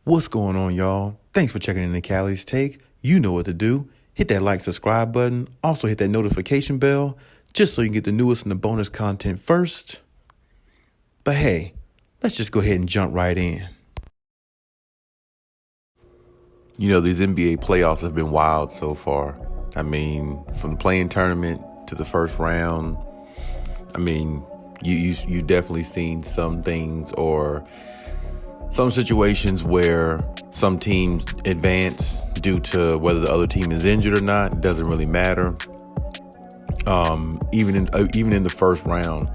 What's going on, y'all? Thanks for checking in the Khaliis Take. You know what to do. Hit that like, subscribe button. Also hit that notification bell just so you can get the newest and the bonus content first. But hey, let's just go ahead and jump right in. You know, these NBA playoffs have been wild so far. I mean, from the play-in tournament to the first round, I mean, you definitely seen some things or some situations where some teams advance due to whether the other team is injured or not. It doesn't really matter. Even in the first round,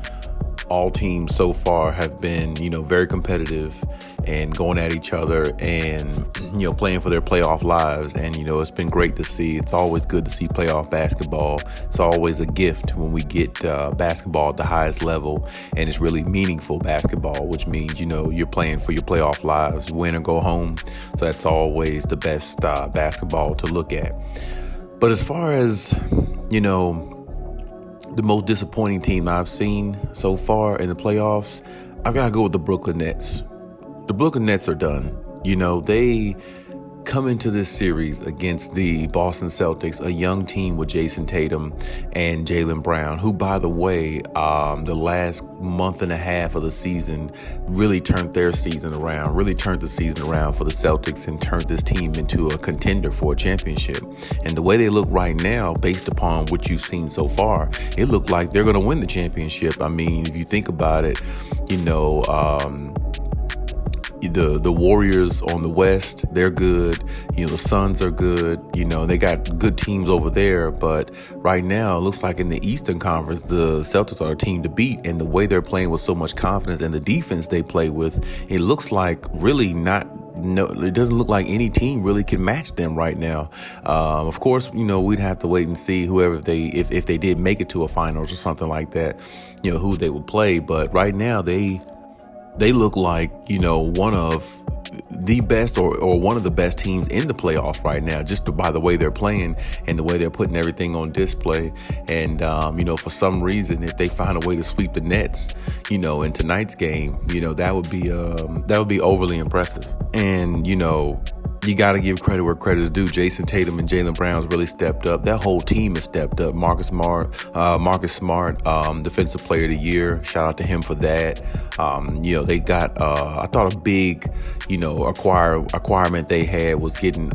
all teams so far have been, very competitive and going at each other and, playing for their playoff lives. And, it's been great to see. It's always good to see playoff basketball. It's always a gift when we get basketball at the highest level, and it's really meaningful basketball, which means, you're playing for your playoff lives, win or go home. So that's always the best basketball to look at. But as far as, the most disappointing team I've seen so far in the playoffs, I've got to go with the Brooklyn Nets. The Brooklyn Nets are done. They come into this series against the Boston Celtics, a young team with Jason Tatum and Jaylen Brown, who, by the way, the last month and a half of the season really turned the season around for the Celtics and turned this team into a contender for a championship. And the way they look right now, based upon what you've seen so far, it looked like they're going to win the championship. I mean, if you think about it, the Warriors on the West, they're good. The Suns are good. They got good teams over there. But right now, it looks like in the Eastern Conference, the Celtics are a team to beat. And the way they're playing with so much confidence and the defense they play with, it looks like really not. No, it doesn't look like any team really can match them right now. Of course, we'd have to wait and see whoever if they did make it to a finals or something like that, who they would play. But right now, they look like, one of the best or one of the best teams in the playoffs right now, just by the way they're playing and the way they're putting everything on display. And, for some reason, if they find a way to sweep the Nets, in tonight's game, that would be overly impressive. And, you got to give credit where credit is due. Jason Tatum and Jaylen Brown's really stepped up. That whole team has stepped up. Marcus Smart, Defensive Player of the Year. Shout out to him for that. They got, I thought a big, acquirement they had was getting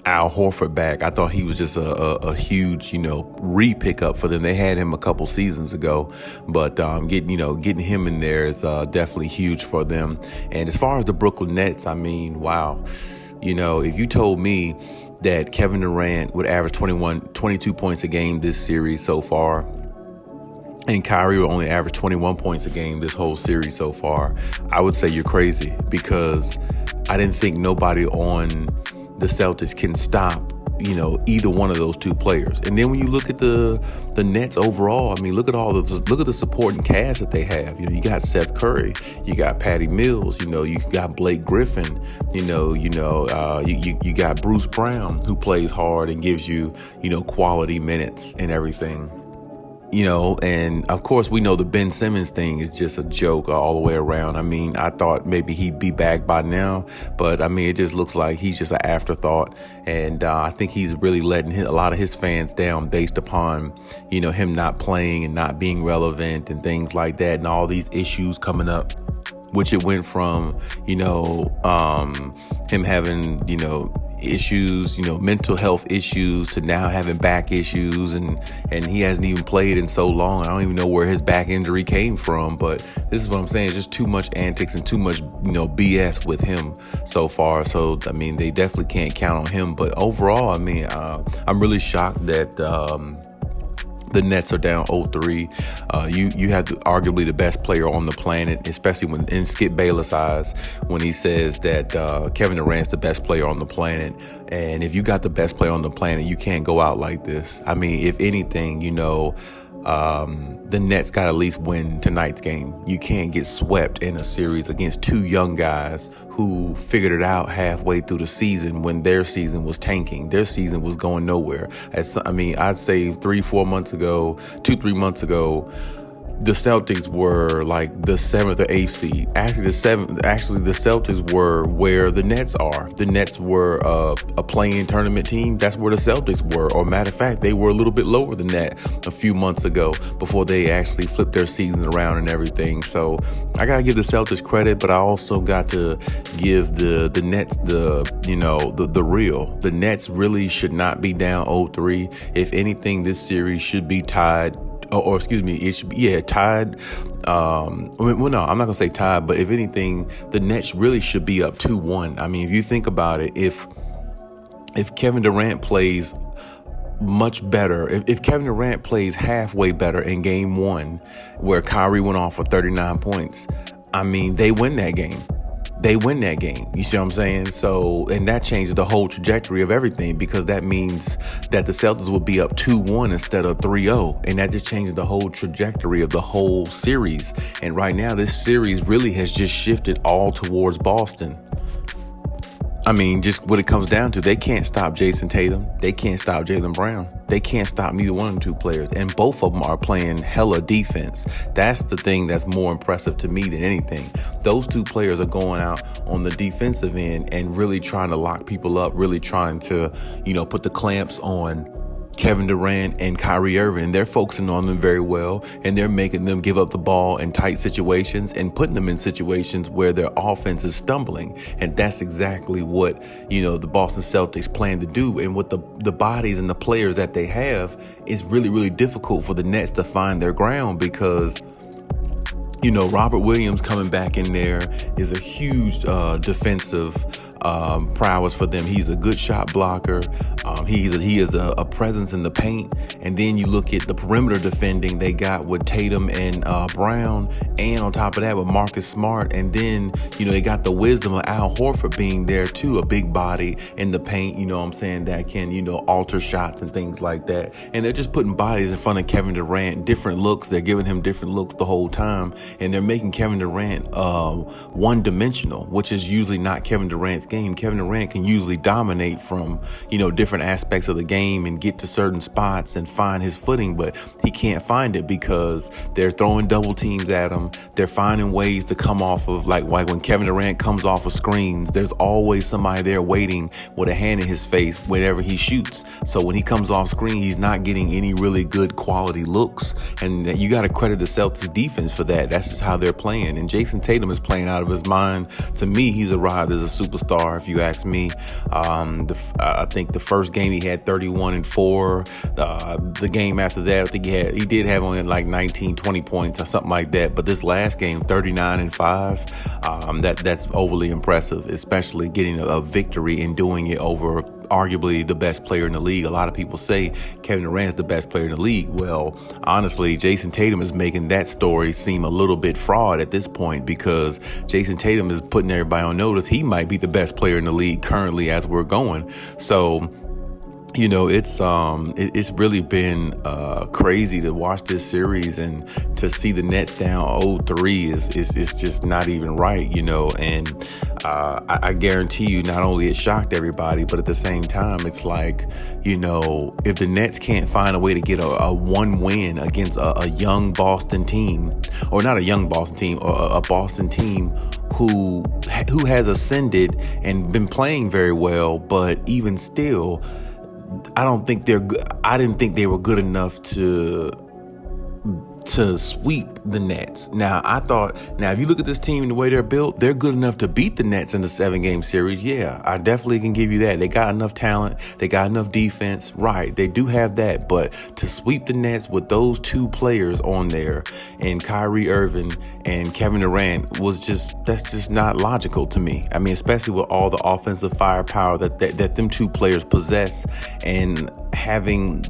Al Horford back. I thought he was just a huge, re-pickup for them. They had him a couple seasons ago, but getting him in there is definitely huge for them. And as far as the Brooklyn Nets, I mean, wow. If you told me that Kevin Durant would average 22 points a game this series so far, and Kyrie will only average 21 points a game this whole series so far, I would say you're crazy, because I didn't think nobody on the Celtics can stop, either one of those two players. And then when you look at the Nets overall, I mean, look at the supporting cast that they have. You got Seth Curry, you got Patty Mills, you got Blake Griffin, you got Bruce Brown, who plays hard and gives you, quality minutes and everything. And of course we know the Ben Simmons thing is just a joke all the way around. I mean, I thought maybe he'd be back by now, but I mean, it just looks like he's just an afterthought. And I think he's really letting a lot of his fans down based upon, him not playing and not being relevant and things like that, and all these issues coming up, which it went from, him having, issues, mental health issues, to now having back issues, and he hasn't even played in so long. I don't even know where his back injury came from, but this is what I'm saying. It's just too much antics and too much, BS with him so far. So, I mean, they definitely can't count on him. But overall, I mean, I'm really shocked that, the Nets are down 0-3. You have arguably the best player on the planet, especially when in Skip Bayless' eyes, when he says that Kevin Durant's the best player on the planet. And if you got the best player on the planet, you can't go out like this. I mean, if anything, the Nets got to at least win tonight's game. You can't get swept in a series against two young guys who figured it out halfway through the season when their season was tanking. Their season was going nowhere. I'd say 3 months ago, the Celtics were like the 7th or 8th seed. Actually, the Celtics were where the Nets are. The Nets were a play-in tournament team. That's where the Celtics were. Or matter of fact, they were a little bit lower than that a few months ago before they actually flipped their season around and everything. So I gotta give the Celtics credit, but I also got to give the Nets the real. The Nets really should not be down 0-3. If anything, this series should be tied. Or excuse me, it should be, tied. Well, no, I'm not going to say tied, but if anything, the Nets really should be up 2-1. I mean, if you think about it, if Kevin Durant plays much better, if Kevin Durant plays halfway better in game 1, where Kyrie went off for 39 points, I mean, they win that game. You see what I'm saying? So, and that changes the whole trajectory of everything, because that means that the Celtics will be up 2-1 instead of 3-0. And that just changes the whole trajectory of the whole series. And right now, this series really has just shifted all towards Boston. I mean, just what it comes down to, they can't stop Jason Tatum. They can't stop Jaylen Brown. They can't stop neither one of them two players. And both of them are playing hella defense. That's the thing that's more impressive to me than anything. Those two players are going out on the defensive end and really trying to lock people up, really trying to, put the clamps on Kevin Durant and Kyrie Irving. They're focusing on them very well, and they're making them give up the ball in tight situations and putting them in situations where their offense is stumbling. And that's exactly what, the Boston Celtics plan to do. And with the bodies and the players that they have, it's really, really difficult for the Nets to find their ground, because Robert Williams coming back in there is a huge defensive prowess for them. He's a good shot blocker. He is a presence in the paint. And then you look at the perimeter defending they got with Tatum and Brown, and on top of that with Marcus Smart. And then they got the wisdom of Al Horford being there too, a big body in the paint. That can alter shots and things like that. And they're just putting bodies in front of Kevin Durant, different looks. They're giving him different looks the whole time, and they're making Kevin Durant one-dimensional, which is usually not Kevin Durant's game. Kevin Durant can usually dominate from, different aspects of the game and get to certain spots and find his footing, but he can't find it because they're throwing double teams at him. They're finding ways to come off of, like when Kevin Durant comes off of screens, there's always somebody there waiting with a hand in his face whenever he shoots. So when he comes off screen, he's not getting any really good quality looks. And you got to credit the Celtics defense for that. That's just how they're playing. And Jason Tatum is playing out of his mind. To me, he's arrived as a superstar, if you ask me. I think the first game he had 31-4. The game after that, I think he did have only like 19, 20 points or something like that. But this last game, 39-5, that's overly impressive, especially getting a victory and doing it over arguably the best player in the league. A lot of people say Kevin Durant's the best player in the league. Well, honestly, Jason Tatum is making that story seem a little bit fraud at this point, because Jason Tatum is putting everybody on notice he might be the best player in the league currently as we're going. So it's really been crazy to watch this series, and to see the Nets down 0-3 is just not even right, and I guarantee you, not only it shocked everybody, but at the same time, it's like, if the Nets can't find a way to get a one win against a young Boston team, or not a young Boston team, or a Boston team who has ascended and been playing very well, but even still, I didn't think they were good enough to sweep the Nets. Now, if you look at this team and the way they're built, they're good enough to beat the Nets in the 7-game series. Yeah, I definitely can give you that. They got enough talent. They got enough defense. Right, they do have that. But to sweep the Nets with those two players on there, and Kyrie Irving and Kevin Durant, that's just not logical to me. I mean, especially with all the offensive firepower that them two players possess, and having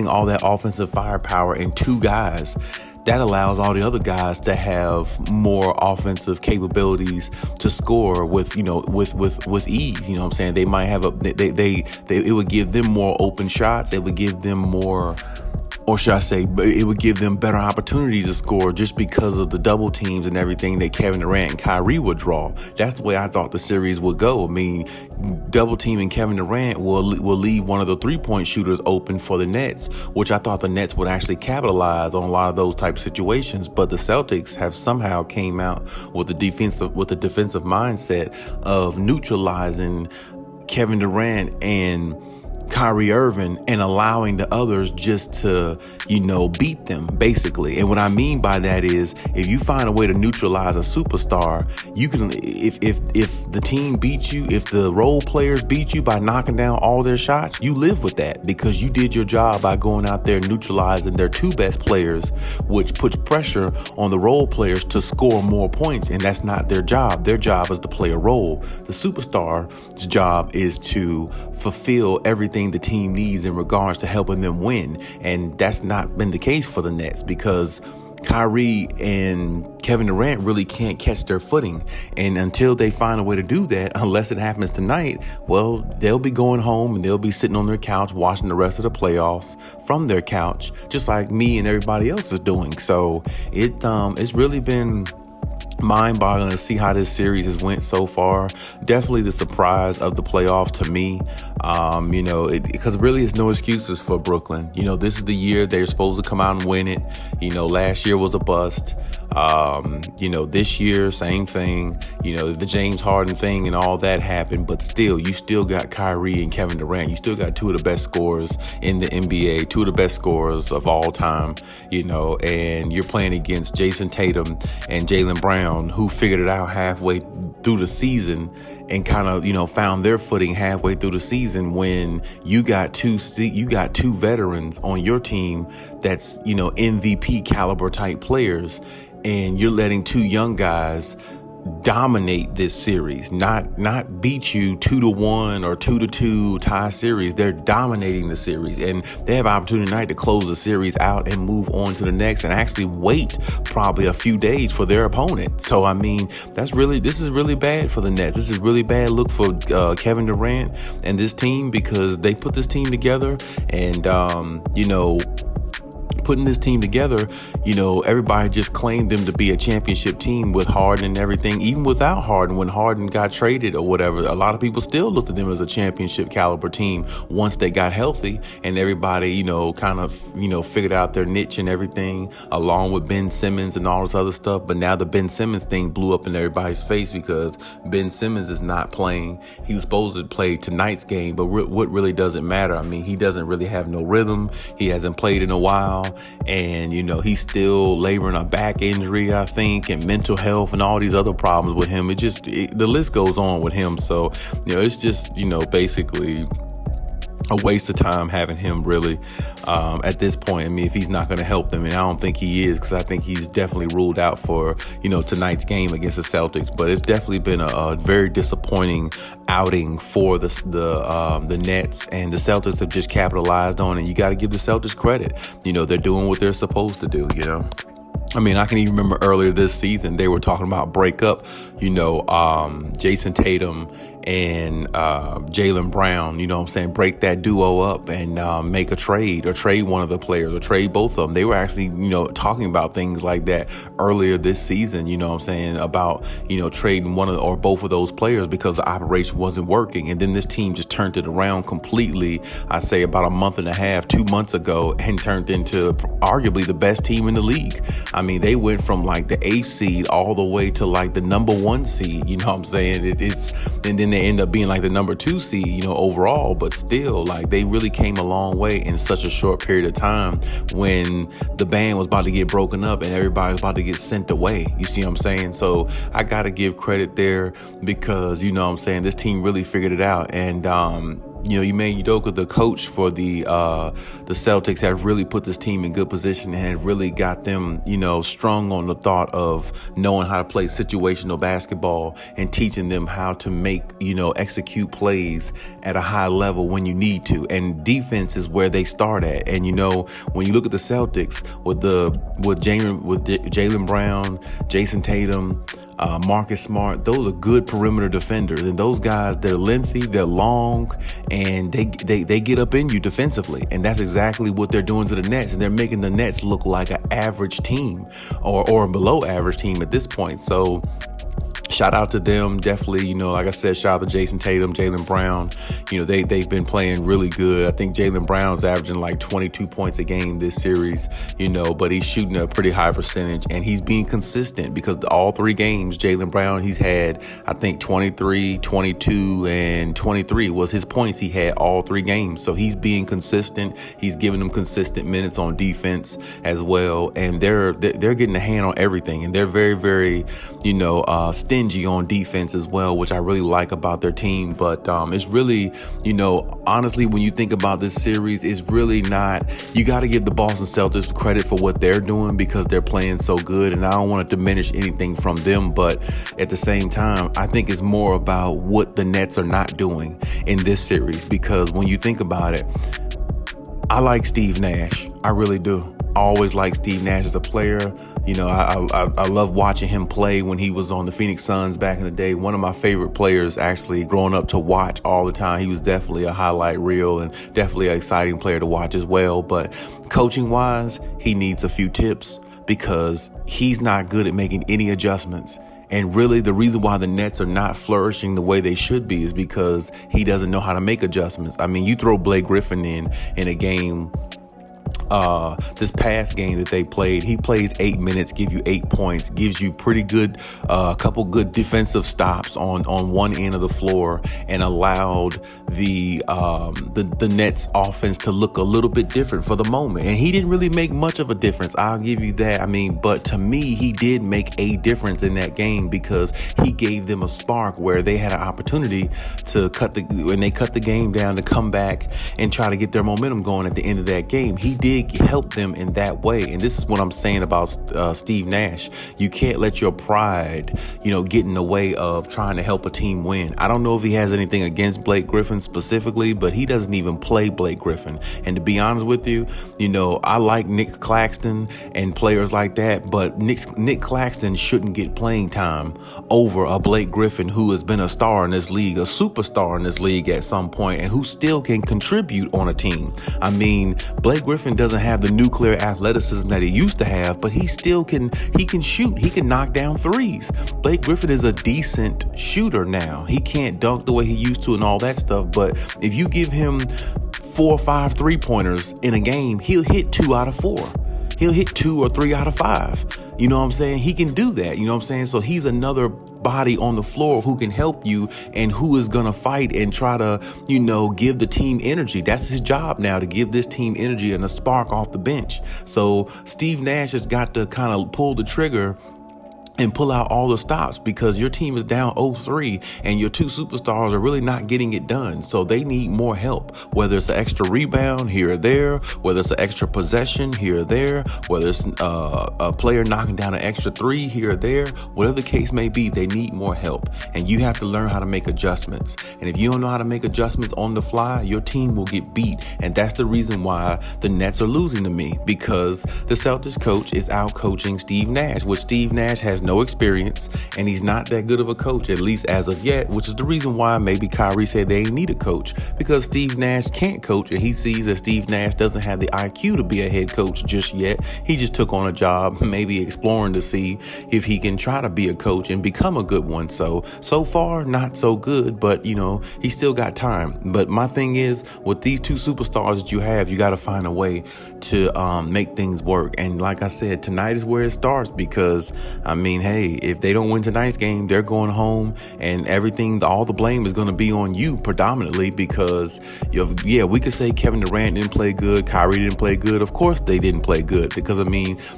all that offensive firepower in two guys, that allows all the other guys to have more offensive capabilities to score with ease. You know what I'm saying? They might have it would give them more open shots. It would give them more or should I say, it would give them better opportunities to score just because of the double teams and everything that Kevin Durant and Kyrie would draw. That's the way I thought the series would go. I mean, double teaming Kevin Durant will leave one of the 3-point shooters open for the Nets, which I thought the Nets would actually capitalize on a lot of those type of situations. But the Celtics have somehow came out with the defensive mindset of neutralizing Kevin Durant and Kyrie Irving and allowing the others just to, beat them, basically. And what I mean by that is, if you find a way to neutralize a superstar, you can, if the team beats you, if the role players beat you by knocking down all their shots, you live with that because you did your job by going out there neutralizing their 2 best players, which puts pressure on the role players to score more points. And that's not their job. Their job is to play a role. The superstar's job is to fulfill everything the team needs in regards to helping them win. And that's not been the case for the Nets because Kyrie and Kevin Durant really can't catch their footing. And until they find a way to do that, unless it happens tonight, well, they'll be going home and they'll be sitting on their couch watching the rest of the playoffs from their couch, just like me and everybody else is doing. So it's really been mind-boggling to see how this series has went so far. Definitely the surprise of the playoffs to me, because really it's no excuses for Brooklyn. This is the year they're supposed to come out and win it. Last year was a bust. This year, same thing. The James Harden thing and all that happened, but still, you still got Kyrie and Kevin Durant. You still got 2 of the best scorers in the NBA, 2 of the best scorers of all time, and you're playing against Jason Tatum and Jaylen Brown, who figured it out halfway through the season and kind of, found their footing halfway through the season when you got two veterans on your team that's, MVP caliber type players, and you're letting 2 young guys dominate this series, not beat you 2-1 or 2-2 tie series. They're dominating the series, and they have opportunity tonight to close the series out and move on to the next and actually wait probably a few days for their opponent. So I mean, this is really bad for the Nets. This is really bad look for Kevin Durant and this team, because they put this team together and putting this team together, everybody just claimed them to be a championship team with Harden and everything. Even without Harden, when Harden got traded or whatever, a lot of people still looked at them as a championship caliber team once they got healthy, and everybody, figured out their niche and everything, along with Ben Simmons and all this other stuff. But now the Ben Simmons thing blew up in everybody's face because Ben Simmons is not playing. He was supposed to play tonight's game, but what really doesn't matter. I mean, he doesn't really have no rhythm. He hasn't played in a while. And, he's still laboring a back injury, I think, and mental health and all these other problems with him. The list goes on with him. So, it's just, basically a waste of time having him really at this point. I mean, if he's not going to help them, and I don't think he is, because I think he's definitely ruled out for, tonight's game against the Celtics. But it's definitely been a very disappointing outing for the Nets, and the Celtics have just capitalized on it. You got to give the Celtics credit. They're doing what they're supposed to do, I mean, I can even remember earlier this season, they were talking about breakup, Jason Tatum and Jaylen Brown, break that duo up and make a trade, or trade one of the players, or trade both of them. They were actually, talking about things like that earlier this season, about, trading one or both of those players because the operation wasn't working. And then this team just turned it around completely, I say about a month and a half, 2 months ago, and turned into arguably the best team in the league. I mean, they went from like the 8th seed all the way to like the number 1 seed, and then they end up being like the number 2 seed, overall. But still, like, they really came a long way in such a short period of time when the band was about to get broken up and everybody was about to get sent away. You see what I'm saying? So I got to give credit there because, this team really figured it out. And, Ime Udoka, the coach for the Celtics, have really put this team in good position and have really got them, strung on the thought of knowing how to play situational basketball and teaching them how to make, execute plays at a high level when you need to. And defense is where they start at. And, when you look at the Celtics with Jaylen Brown, Jason Tatum, Marcus Smart. Those are good perimeter defenders, and those guys, they're lengthy, they're long, and they get up in you defensively, and that's exactly what they're doing to the Nets, and they're making the Nets look like an average team or a below average team at this point. So shout out to them. Definitely, like I said, shout out to Jason Tatum, Jaylen Brown. They've been playing really good. I think Jaylen Brown's averaging like 22 points a game this series, but he's shooting a pretty high percentage, and he's being consistent because all 3 games, Jaylen Brown, he's had, I think 23, 22, and 23 was his points he had all 3 games. So he's being consistent. He's giving them consistent minutes on defense as well. And they're getting a hand on everything. And they're very, very, stingy on defense as well, which I really like about their team. But it's really, honestly, when you think about this series, it's really not, you got to give the Boston Celtics credit for what they're doing because they're playing so good. And I don't want to diminish anything from them. But at the same time, I think it's more about what the Nets are not doing in this series, because when you think about it, I like Steve Nash. I really do. I always like Steve Nash as a player. I love watching him play when he was on the Phoenix Suns back in the day. One of my favorite players, actually, growing up to watch all the time. He was definitely a highlight reel and definitely an exciting player to watch as well. But coaching-wise, he needs a few tips because he's not good at making any adjustments. And really, the reason why the Nets are not flourishing the way they should be is because he doesn't know how to make adjustments. I mean, you throw Blake Griffin in a game, this past game that they played, he plays 8 minutes, give you 8 points, gives you pretty good, a couple good defensive stops on one end of the floor, and allowed the Nets offense to look a little bit different for the moment. And he didn't really make much of a difference, I'll give you that. I mean, but to me, he did make a difference in that game because he gave them a spark where they had an opportunity to cut the game down, to come back and try to get their momentum going at the end of that game. He did help them in that way. And this is what I'm saying about Steve Nash. You can't let your pride, get in the way of trying to help a team win. I don't know if he has anything against Blake Griffin specifically, but he doesn't even play Blake Griffin. And to be honest with you, I like Nick Claxton and players like that, but Nick Claxton shouldn't get playing time over a Blake Griffin who has been a star in this league, a superstar in this league at some point, and who still can contribute on a team. I mean, Blake Griffin doesn't have the nuclear athleticism that he used to have, but he still can shoot. He can knock down threes. Blake Griffin is a decent shooter now. He can't dunk the way he used to and all that stuff, but if you give him 4 or 5 3-pointers in a game, he'll hit 2 out of 4. He'll hit 2 or 3 out of 5. You know what I'm saying? He can do that. You know what I'm saying? So he's another body on the floor who can help you and who is going to fight and try to, give the team energy. That's his job now, to give this team energy and a spark off the bench. So Steve Nash has got to kind of pull the trigger and pull out all the stops, because your team is down 0-3 and your 2 superstars are really not getting it done. So they need more help, whether it's an extra rebound here or there, whether it's an extra possession here or there, whether it's a player knocking down an extra 3 here or there, whatever the case may be, they need more help. And you have to learn how to make adjustments. And if you don't know how to make adjustments on the fly, your team will get beat. And that's the reason why the Nets are losing to me, because the Celtics coach is out coaching Steve Nash, which Steve Nash has no experience, and he's not that good of a coach, at least as of yet, which is the reason why maybe Kyrie said they ain't need a coach, because Steve Nash can't coach, and he sees that Steve Nash doesn't have the IQ to be a head coach just yet. He just took on a job, maybe exploring to see if he can try to be a coach and become a good one. So far, not so good, but he still got time. But my thing is, with these 2 superstars that you have, you got to find a way to make things work. And like I said, tonight is where it starts, because hey, if they don't win tonight's game, they're going home, and all the blame is going to be on you predominantly, because we could say Kevin Durant didn't play good, Kyrie didn't play good. Of course they didn't play good, because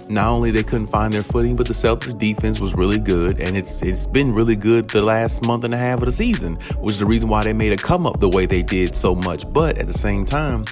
not only they couldn't find their footing, but the Celtics defense was really good, and it's been really good the last month and a half of the season, which is the reason why they made a come up the way they did so much. But at the same time,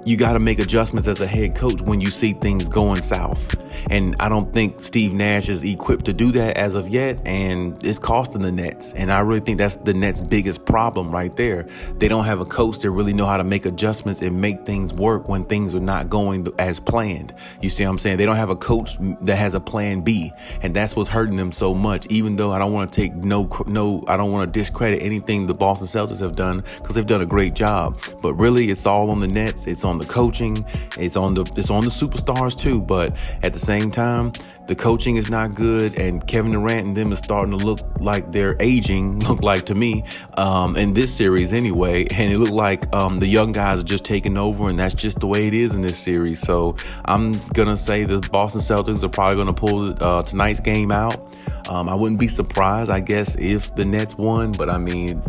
you got to make adjustments as a head coach when you see things going south. And I don't think Steve Nash is equipped to do that as of yet, and it's costing the Nets. And I really think that's the Nets' biggest problem right there. They don't have a coach that really know how to make adjustments and make things work when things are not going as planned. You see what I'm saying? They don't have a coach that has a plan B, and that's what's hurting them so much. Even though I don't want to take I don't want to discredit anything the Boston Celtics have done, because they've done a great job. But really, it's all on the Nets. It's on the coaching. It's on the superstars too. But at the same time, the coaching is not good, and Kevin Durant and them is starting to look like they're aging. Look like to me, in this series anyway. And it looked like the young guys are just taking over, and that's just the way it is in this series. So I'm gonna say the Boston Celtics are probably gonna pull tonight's game out. I wouldn't be surprised, I guess, if the Nets won, but I mean,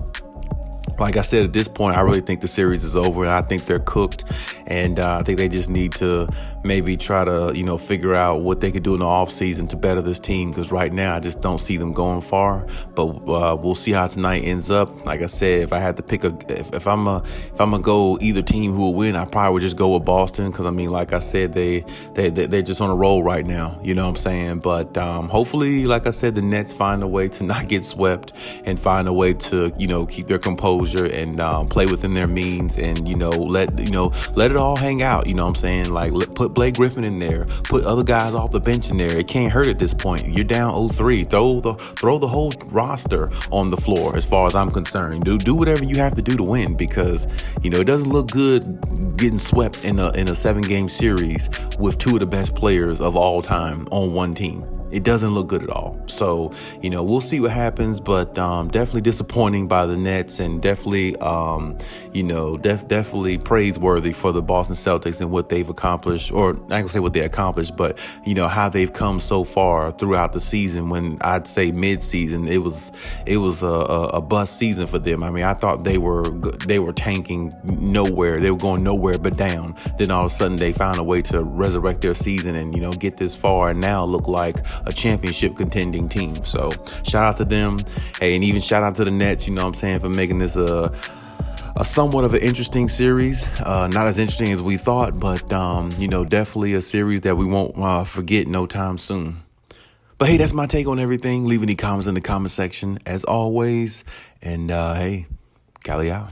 like I said, at this point, I really think the series is over. I think they're cooked, and I think they just need to maybe try to, figure out what they could do in the offseason to better this team, because right now I just don't see them going far. But we'll see how tonight ends up. Like I said, if I had to pick if I'm gonna go either team who will win, I probably would just go with Boston, because I mean, like I said, they're just on a roll right now. You know what I'm saying? But hopefully, like I said, the Nets find a way to not get swept and find a way to keep their composure and play within their means, and let it all hang out. You know what I'm saying? Like, put Blake Griffin in there, put other guys off the bench in there. It can't hurt at this point. You're down 0-3. Throw the whole roster on the floor, as far as I'm concerned. Do whatever you have to do to win, because it doesn't look good getting swept in a 7-game series with two of the best players of all time on one team. It doesn't look good at all. So, we'll see what happens, but definitely disappointing by the Nets, and definitely, definitely praiseworthy for the Boston Celtics and what they've accomplished, or not gonna say what they accomplished, but, how they've come so far throughout the season, when I'd say mid-season, it was a bust season for them. I mean, I thought they were tanking nowhere. They were going nowhere but down. Then all of a sudden they found a way to resurrect their season and, get this far, and now look like a championship contending team. So shout out to them. Hey, and even shout out to the Nets, for making this a somewhat of an interesting series. Not as interesting as we thought, but definitely a series that we won't forget no time soon. But hey, that's my take on everything. Leave any comments in the comment section as always. And hey, Khaliis out.